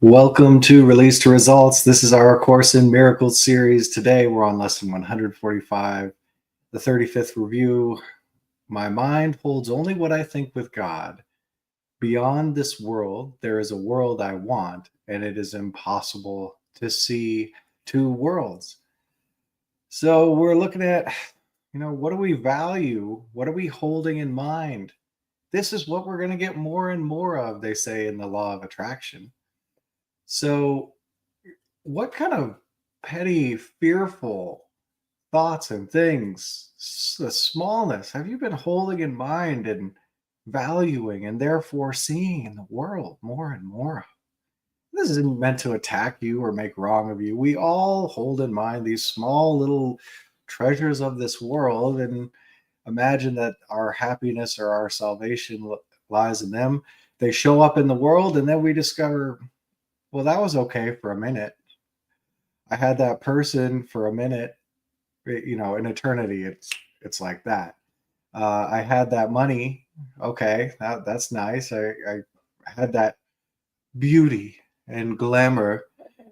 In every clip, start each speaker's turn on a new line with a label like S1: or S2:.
S1: Welcome to Release to Results. This is our Course in Miracles series. Today we're on lesson 145, the 35th review. My mind holds only what I think with God. Beyond this world, there is a world I want, and it is impossible to see two worlds. So we're looking at, what do we value? What are we holding in mind? This is what we're going to get more and more of, they say in the law of attraction. So what kind of petty, fearful thoughts and things, the smallness, have you been holding in mind and valuing and therefore seeing in the world more and more? This isn't meant to attack you or make wrong of you. We all hold in mind these small little treasures of this world and imagine that our happiness or our salvation lies in them. They show up in the world, and then we discover, well, that was okay for a minute. I had that person for a minute, in eternity. It's like that. I had that money. Okay, that's nice. I had that beauty and glamour,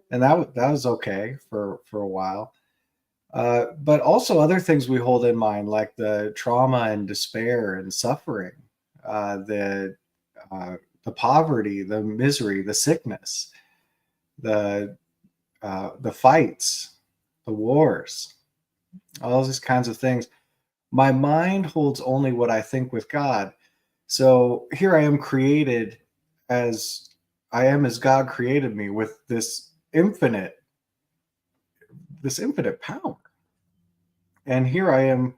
S1: and that was okay for a while. But also other things we hold in mind, like the trauma and despair and suffering, uh, the the poverty, the misery, the sickness, the the fights, the wars, all these kinds of things. My mind holds only what I think with God. So here I am created as as God created me, with this infinite power. And here I am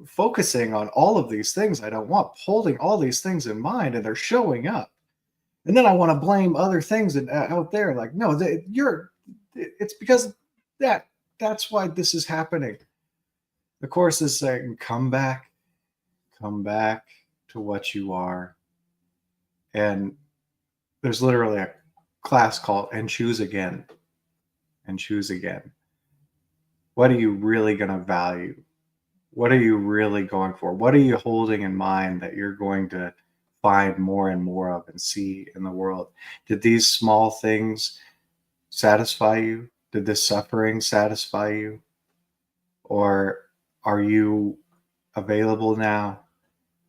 S1: focusing on all of these things I don't want, holding all these things in mind, and they're showing up. And then I want to blame other things out there, like, no, it's because that that's why this is happening. The course is saying, come back to what you are. And there's literally a class called And Choose Again. And choose again. What are you really going to value? What are you really going for? What are you holding in mind that you're going to find more and more of and see in the world? Did these small things satisfy you? Did this suffering satisfy you? Or are you available now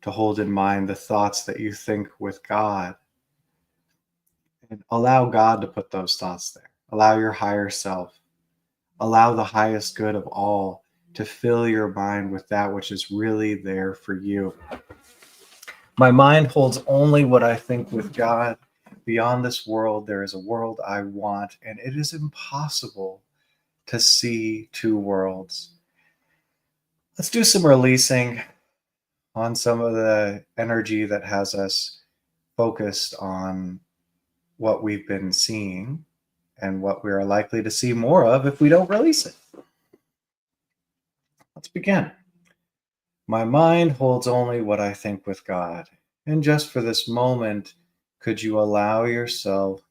S1: to hold in mind the thoughts that you think with God, and allow God to put those thoughts there? Allow your higher self, allow the highest good of all to fill your mind with that which is really there for you. My mind holds only what I think with God. Beyond this world, there is a world I want, and it is impossible to see two worlds. Let's do some releasing on some of the energy that has us focused on what we've been seeing and what we are likely to see more of if we don't release it. Let's begin. My mind holds only what I think with God. And just for this moment, could you allow yourself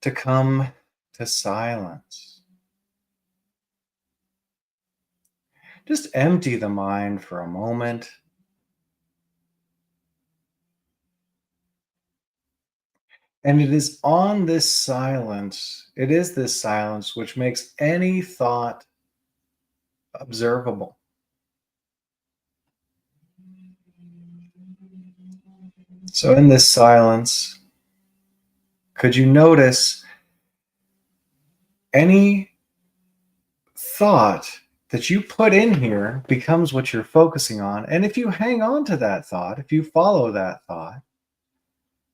S1: to come to silence? Just empty the mind for a moment. And it is this silence which makes any thought observable. So in this silence, could you notice any thought that you put in here becomes what you're focusing on? And if you hang on to that thought, if you follow that thought,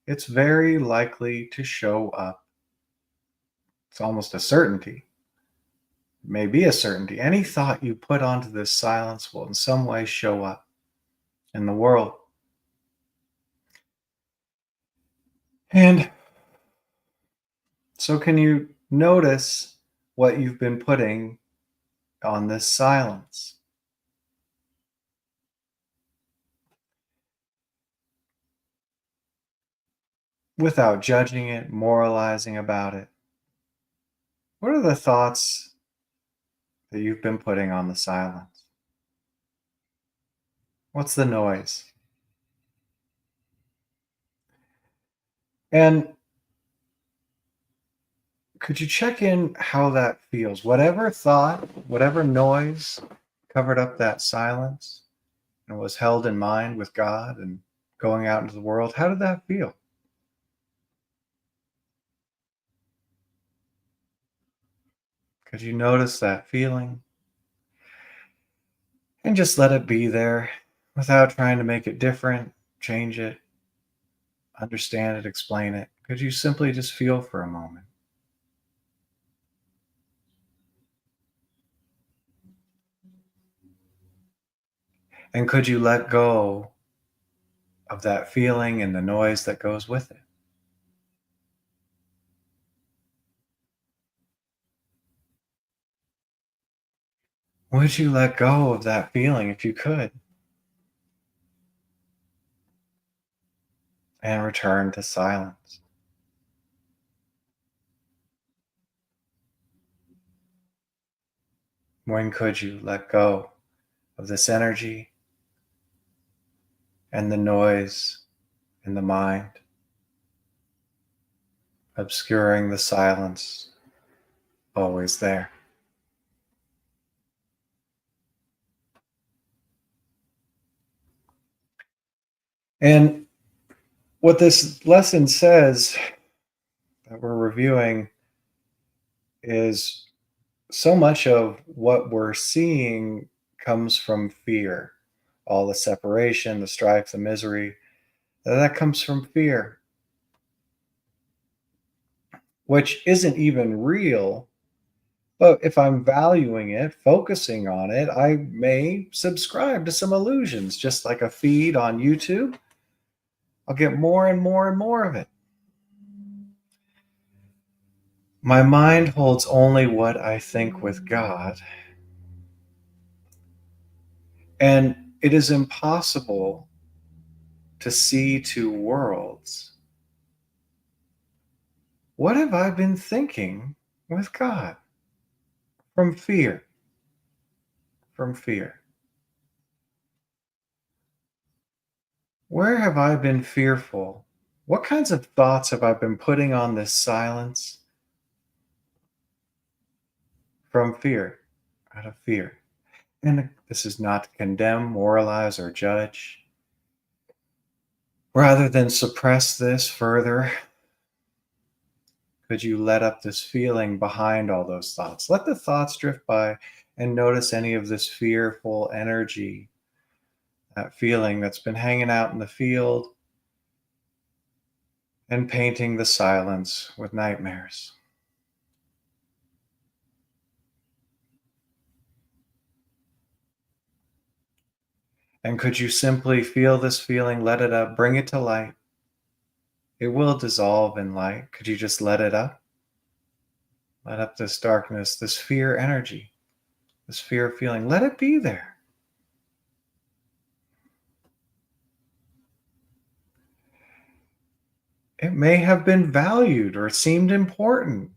S1: it's very likely to show up. It's almost a certainty. It may be a certainty. Any thought you put onto this silence will in some way show up in the world. And so can you notice what you've been putting on this silence? Without judging it, moralizing about it. What are the thoughts that you've been putting on the silence? What's the noise? And Could you check in how that feels? Whatever thought, whatever noise covered up that silence and was held in mind with God and going out into the world, how did that feel? Could you notice that feeling and just let it be there without trying to make it different, change it, understand it, explain it? Could you simply just feel for a moment? And could you let go of that feeling and the noise that goes with it? Would you let go of that feeling if you could and return to silence? When could you let go of this energy and the noise in the mind, obscuring the silence always there? And what this lesson says that we're reviewing is so much of what we're seeing comes from fear. All the separation, the strife, the misery, that comes from fear, which isn't even real. But if I'm valuing it, focusing on it, I may subscribe to some illusions, just like a feed on YouTube. I'll get more and more and more of it. My mind holds only what I think with God, and it is impossible to see two worlds. What have I been thinking with God? From fear. From fear. Where have I been fearful? What kinds of thoughts have I been putting on this silence? From fear, out of fear. And this is not to condemn, moralize, or judge. Rather than suppress this further, could you let up this feeling behind all those thoughts? Let the thoughts drift by and notice any of this fearful energy, that feeling that's been hanging out in the field and painting the silence with nightmares. And could you simply feel this feeling, let it up, bring it to light? It will dissolve in light. Could you just let it up? Let up this darkness, this fear energy, this fear feeling. Let it be there. It may have been valued or seemed important,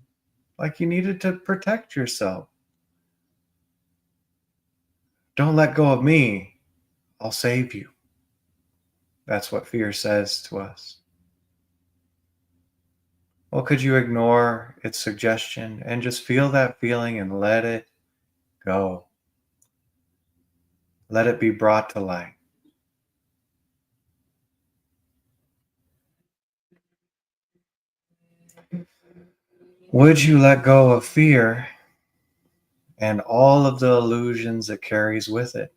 S1: like you needed to protect yourself. Don't let go of me. I'll save you. That's what fear says to us. Well, could you ignore its suggestion and just feel that feeling and let it go? Let it be brought to light. Would you let go of fear and all of the illusions it carries with it?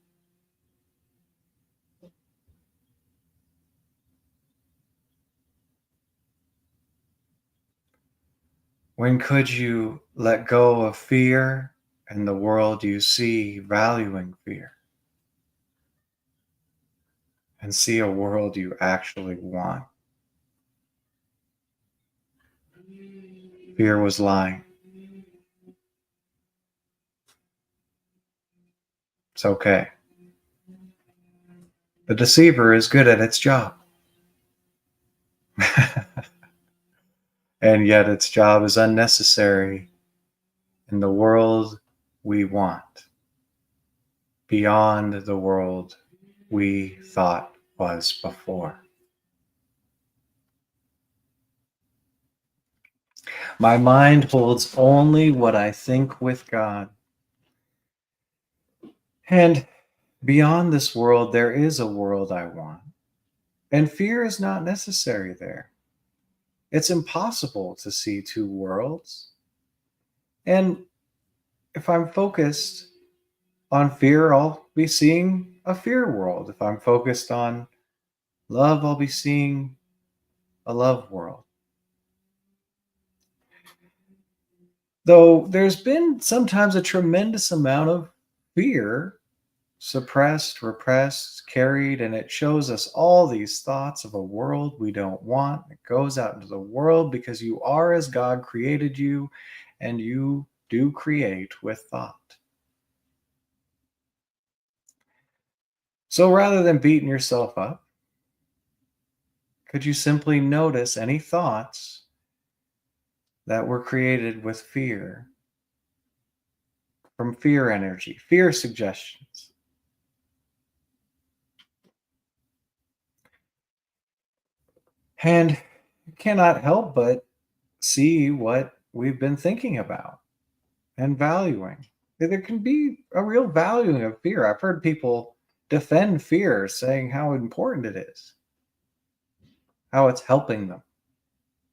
S1: When could you let go of fear and the world you see valuing fear and see a world you actually want? Fear was lying. It's okay. The deceiver is good at its job. And yet its job is unnecessary in the world we want, beyond the world we thought was before. My mind holds only what I think with God. And beyond this world, there is a world I want. And fear is not necessary there. It's impossible to see two worlds. And if I'm focused on fear, I'll be seeing a fear world. If I'm focused on love, I'll be seeing a love world. Though there's been sometimes a tremendous amount of fear suppressed, repressed, carried, and it shows us all these thoughts of a world we don't want. It goes out into the world because you are as God created you, and you do create with thought. So rather than beating yourself up, could you simply notice any thoughts that were created with fear, from fear energy, fear suggestions? And you cannot help but see what we've been thinking about and valuing. There can be a real valuing of fear. I've heard people defend fear, saying how important it is, how it's helping them,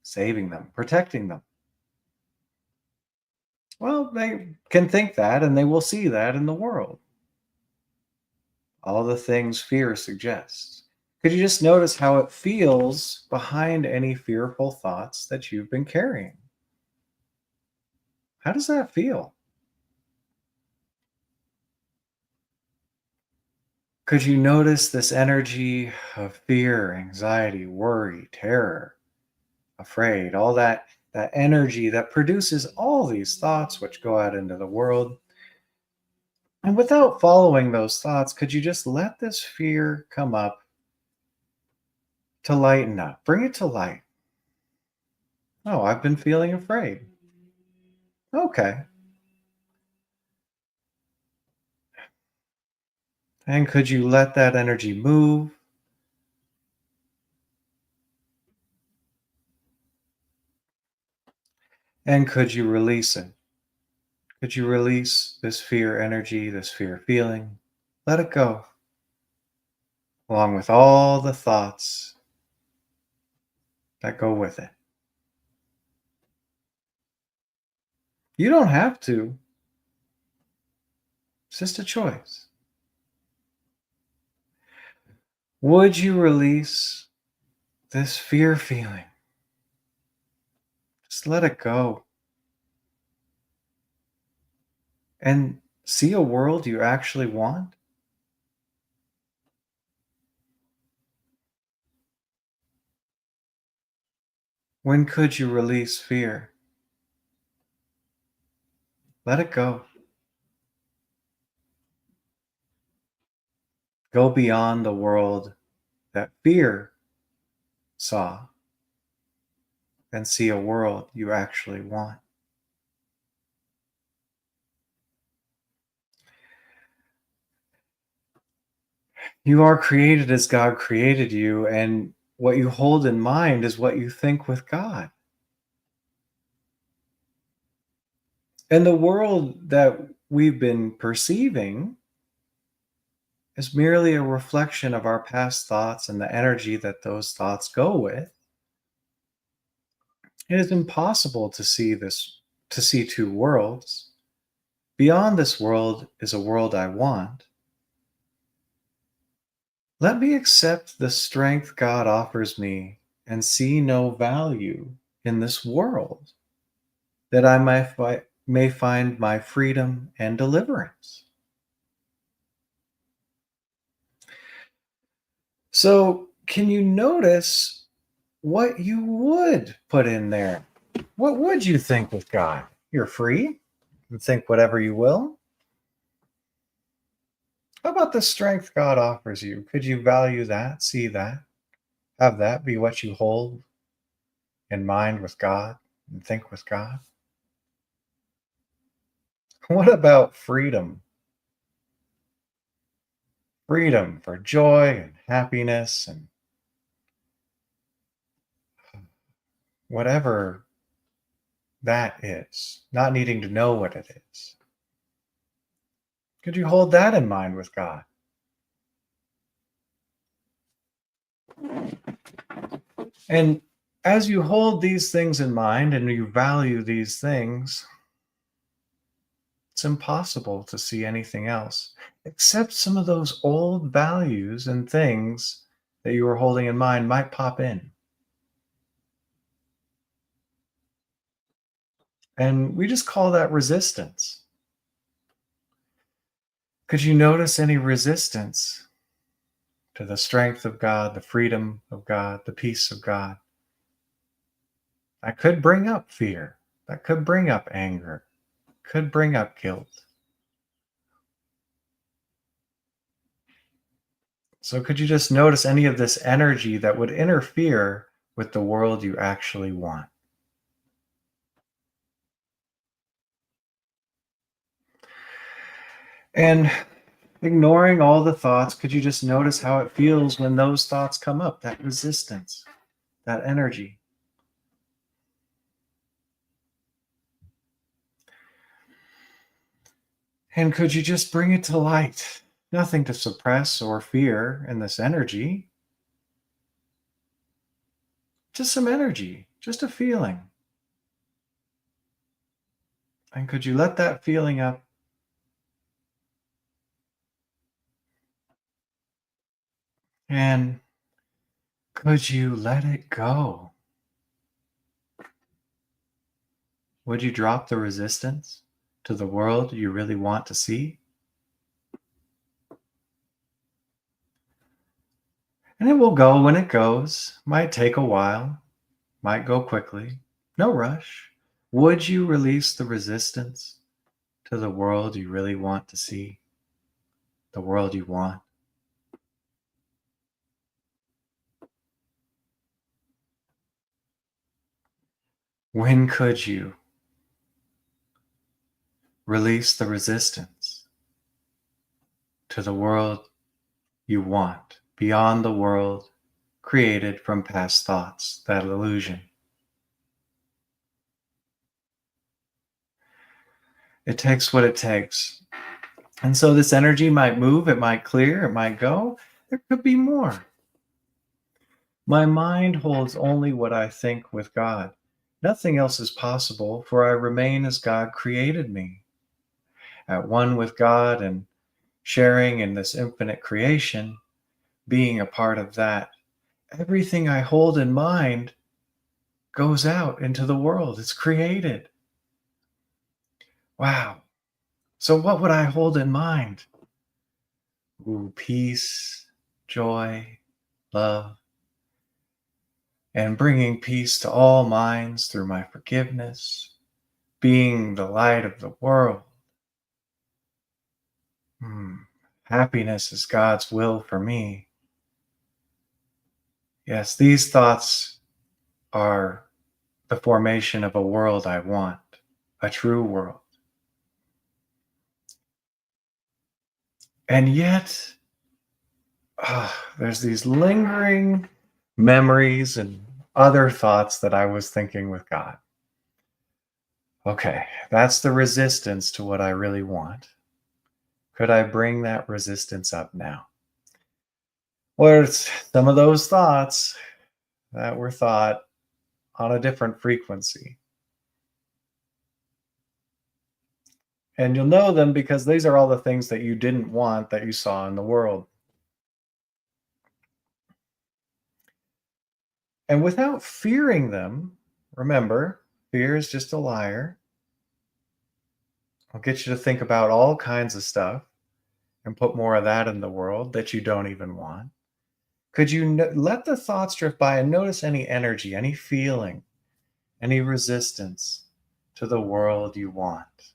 S1: saving them, protecting them. Well, they can think that and they will see that in the world. All the things fear suggests. Could you just notice how it feels behind any fearful thoughts that you've been carrying? How does that feel? Could you notice this energy of fear, anxiety, worry, terror, afraid, all that energy that produces all these thoughts which go out into the world? And without following those thoughts, could you just let this fear come up to lighten up? Bring it to light. Oh, I've been feeling afraid. Okay. And could you let that energy move? And could you release it? Could you release this fear energy, this fear feeling? Let it go, along with all the thoughts that go with it. You don't have to, it's just a choice. Would you release this fear feeling? Just let it go and see a world you actually want. When could you release fear? Let it go. Go beyond the world that fear saw and see a world you actually want. You are created as God created you, and what you hold in mind is what you think with God. And the world that we've been perceiving is merely a reflection of our past thoughts and the energy that those thoughts go with. It is impossible to see two worlds. Beyond this world is a world I want. Let me accept the strength God offers me and see no value in this world, that I may find my freedom and deliverance. So, can you notice what you would put in there? What would you think with God? You're free to think whatever you will. How about the strength God offers you? Could you value that, see that, have that be what you hold in mind with God and think with God? What about freedom? Freedom for joy and happiness and whatever that is, not needing to know what it is. Could you hold that in mind with God? And as you hold these things in mind and you value these things, it's impossible to see anything else except some of those old values and things that you were holding in mind might pop in. And we just call that resistance. Could you notice any resistance to the strength of God, the freedom of God, the peace of God? That could bring up fear. That could bring up anger. Could bring up guilt. So could you just notice any of this energy that would interfere with the world you actually want? And ignoring all the thoughts, could you just notice how it feels when those thoughts come up, that resistance, that energy? And could you just bring it to light? Nothing to suppress or fear in this energy, just some energy, just a feeling. And could you let that feeling up? And could you let it go? Would you drop the resistance to the world you really want to see? And it will go when it goes. Might take a while, might go quickly. No rush. Would you release the resistance to the world you really want to see? The world you want? When could you release the resistance to the world you want, beyond the world created from past thoughts, that illusion? It takes what it takes. And so this energy might move, it might clear, it might go. There could be more. My mind holds only what I think with God. Nothing else is possible, for I remain as God created me, at one with God and sharing in this infinite creation, being a part of that. Everything I hold in mind goes out into the world. It's created. Wow. So what would I hold in mind? Ooh, peace, joy, love, and bringing peace to all minds through my forgiveness, being the light of the world. Happiness is God's will for me. Yes, these thoughts are the formation of a world I want, a true world. And yet, there's these lingering memories and other thoughts that I was thinking with God. Okay, that's the resistance to what I really want. Could I bring that resistance up now? Or it's some of those thoughts that were thought on a different frequency. And you'll know them because these are all the things that you didn't want that you saw in the world. And without fearing them, remember, fear is just a liar. I'll get you to think about all kinds of stuff and put more of that in the world that you don't even want. Could you let the thoughts drift by and notice any energy, any feeling, any resistance to the world you want,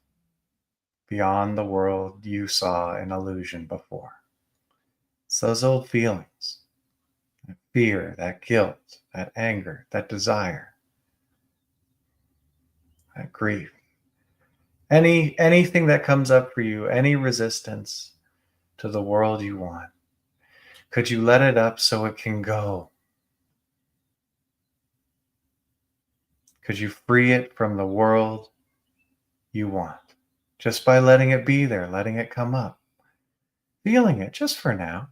S1: beyond the world you saw in illusion before? It's those old feelings, that fear, that guilt, that anger, that desire, that grief. Anything that comes up for you, any resistance to the world you want, could you let it up so it can go? Could you free it from the world you want? Just by letting it be there, letting it come up, feeling it just for now.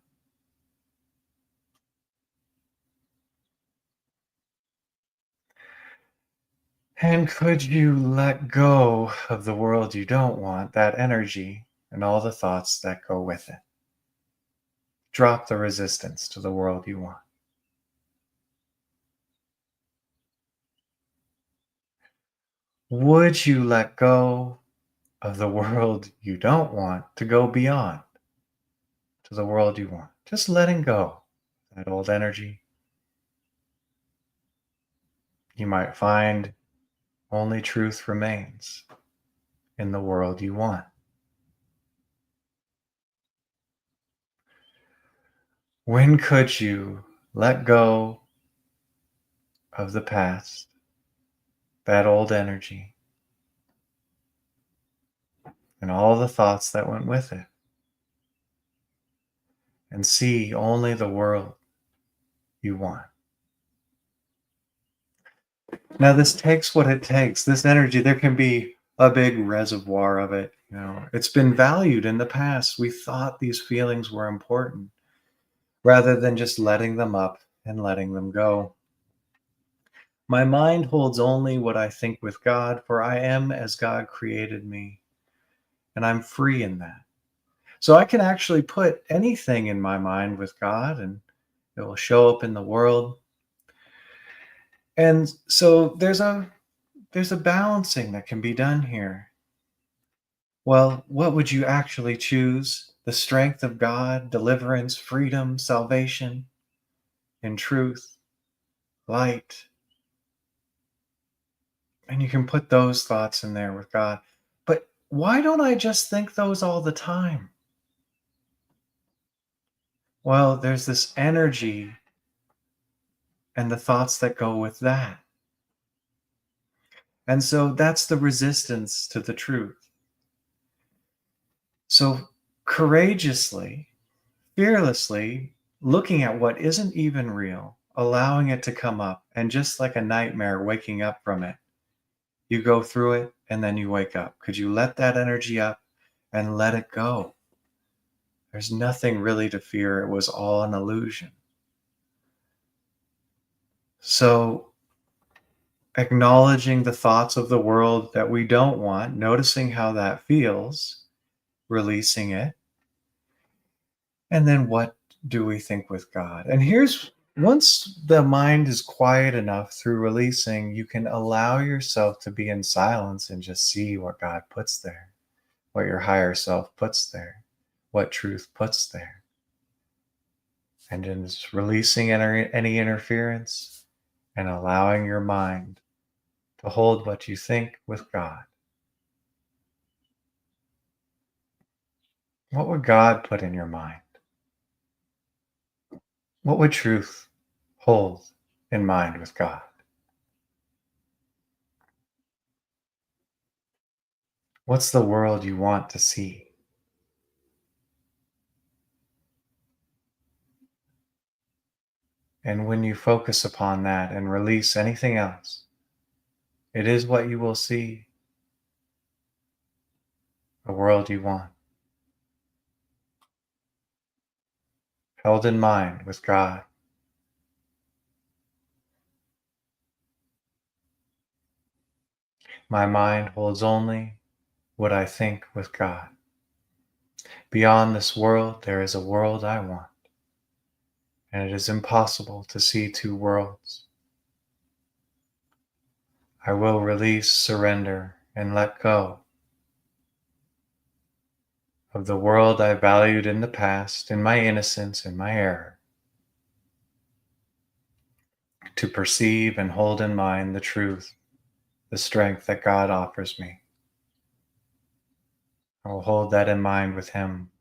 S1: And could you let go of the world you don't want, that energy, and all the thoughts that go with it? Drop the resistance to the world you want. Would you let go of the world you don't want to go beyond to the world you want? Just letting go that old energy. You might find only truth remains in the world you want. When could you let go of the past, that old energy, and all the thoughts that went with it, and see only the world you want? Now, this takes what it takes. This energy, there can be a big reservoir of it. It's been valued in the past. We thought these feelings were important rather than just letting them up and letting them go. My mind holds only what I think with God, for I am as God created me, and I'm free in that. So I can actually put anything in my mind with God, and it will show up in the world. And so there's a balancing that can be done here. Well, what would you actually choose? The strength of God, deliverance, freedom, salvation, and truth, light. And you can put those thoughts in there with God. But why don't I just think those all the time? Well, there's this energy and the thoughts that go with that. And so that's the resistance to the truth. So courageously, fearlessly, looking at what isn't even real, allowing it to come up, and just like a nightmare, waking up from it, you go through it and then you wake up. Could you let that energy up and let it go? There's nothing really to fear. It was all an illusion. So, acknowledging the thoughts of the world that we don't want, noticing how that feels, releasing it, and then what do we think with God? And here's once the mind is quiet enough through releasing, you can allow yourself to be in silence and just see what God puts there, what your higher self puts there, what truth puts there. And then just releasing any interference and allowing your mind to hold what you think with God. What would God put in your mind? What would truth hold in mind with God? What's the world you want to see? And when you focus upon that and release anything else, it is what you will see, the world you want, held in mind with God. My mind holds only what I think with God. Beyond this world, there is a world I want, and it is impossible to see two worlds. I will release, surrender, and let go of the world I valued in the past, in my innocence, in my error, to perceive and hold in mind the truth, the strength that God offers me. I will hold that in mind with Him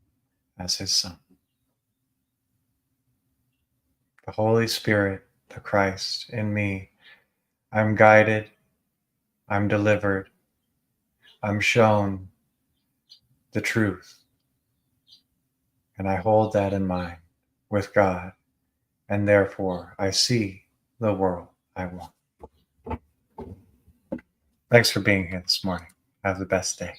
S1: as His Son. The Holy Spirit, the Christ in me, I'm guided, I'm delivered, I'm shown the truth, and I hold that in mind with God, and therefore I see the world I want. Thanks for being here this morning. Have the best day.